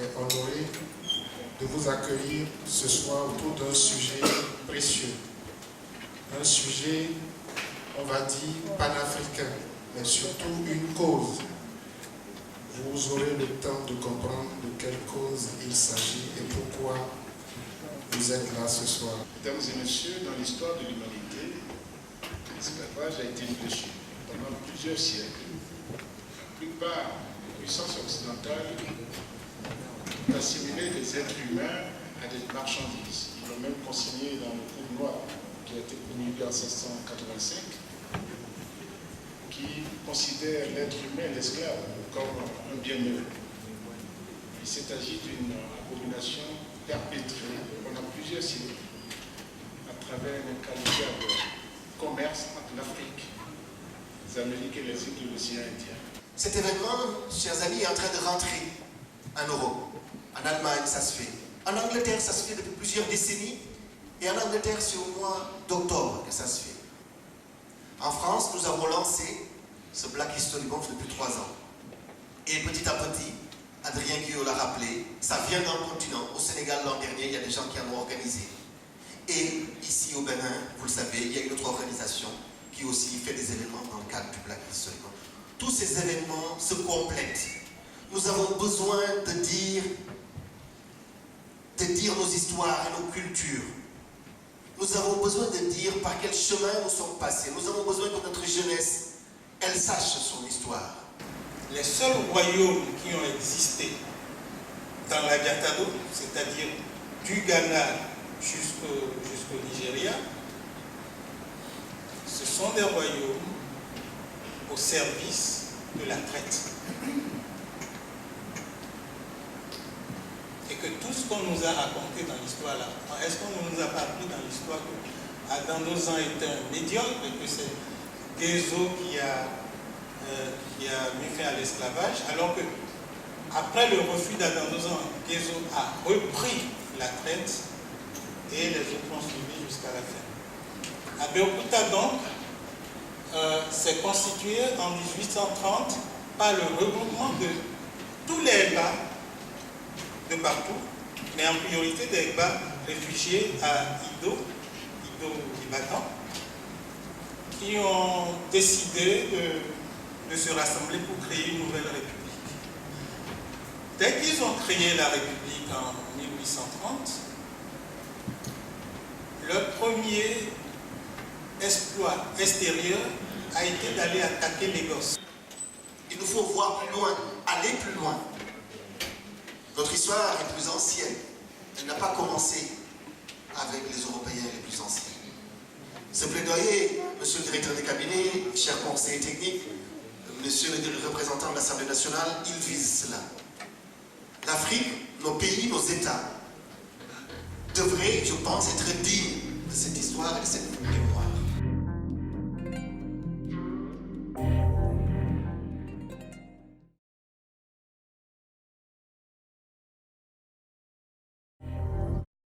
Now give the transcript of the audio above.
très honoré de vous accueillir ce soir autour d'un sujet précieux. Un sujet, on va dire, panafricain, mais surtout une cause. Vous aurez le temps de comprendre de quelle cause il s'agit et pourquoi vous êtes là ce soir. Mesdames et messieurs, dans l'histoire de l'humanité, l'esclavage a été une blessure pendant plusieurs siècles. La plupart des puissances occidentales ont assimilé les êtres humains à des marchandises. Ils l'ont même consigné dans le Code noir qui a été promulgué en 1785, qui considère l'être humain, l'esclave, comme un bien-aimé. Il s'est agi d'une abomination perpétrée pendant plusieurs siècles à travers un qualifiable commerce entre l'Afrique, les Amériques et les îles de l'océan Indien. Cet événement, chers amis, est en train de rentrer en Europe. En Allemagne, ça se fait. En Angleterre, ça se fait depuis plusieurs décennies. Et en Angleterre, c'est au mois d'octobre que ça se fait. En France, nous avons lancé ce Black History Month depuis 3 ans. Et petit à petit, Adrien Guyot l'a rappelé, ça vient dans le continent. Au Sénégal, l'an dernier, il y a des gens qui en ont organisé. Et ici au Bénin, vous le savez, il y a une autre organisation qui aussi fait des événements dans le cadre du Black History Month. Tous ces événements se complètent. Nous avons besoin de dire nos histoires et nos cultures. Nous avons besoin de dire par quel chemin nous sommes passés. Nous avons besoin que notre jeunesse, elle sache son histoire. Les seuls royaumes qui ont existé dans la Gatado, c'est-à-dire du Ghana jusqu'au Nigeria, ce sont des royaumes au service de la traite. Et que tout ce qu'on nous a raconté dans l'histoire là, est-ce qu'on ne nous a pas appris dans l'histoire que Nadeau-Zan était un médiocre et que c'est Guézo qui a mis fin à l'esclavage, alors que après le refus d'Nadeau-Zan, Guézo a repris la traite et les autres ont suivi jusqu'à la fin. Abeokuta donc s'est constitué en 1830 par le regroupement de tous les Eba de partout, mais en priorité des Eba réfugiés à Ido-Ibadan, qui ont décidé de se rassembler pour créer une nouvelle république. Dès qu'ils ont créé la république en 1830, leur premier exploit extérieur a été d'aller attaquer Lagos. Il nous faut voir plus loin, aller plus loin. Notre histoire est plus ancienne. Elle n'a pas commencé avec les Européens les plus anciens. Ce plaidoyer, monsieur le directeur de cabinet, chers conseillers techniques, monsieur le représentant de l'Assemblée nationale, il vise cela. L'Afrique, nos pays, nos États devraient, je pense, être dignes de cette histoire et de cette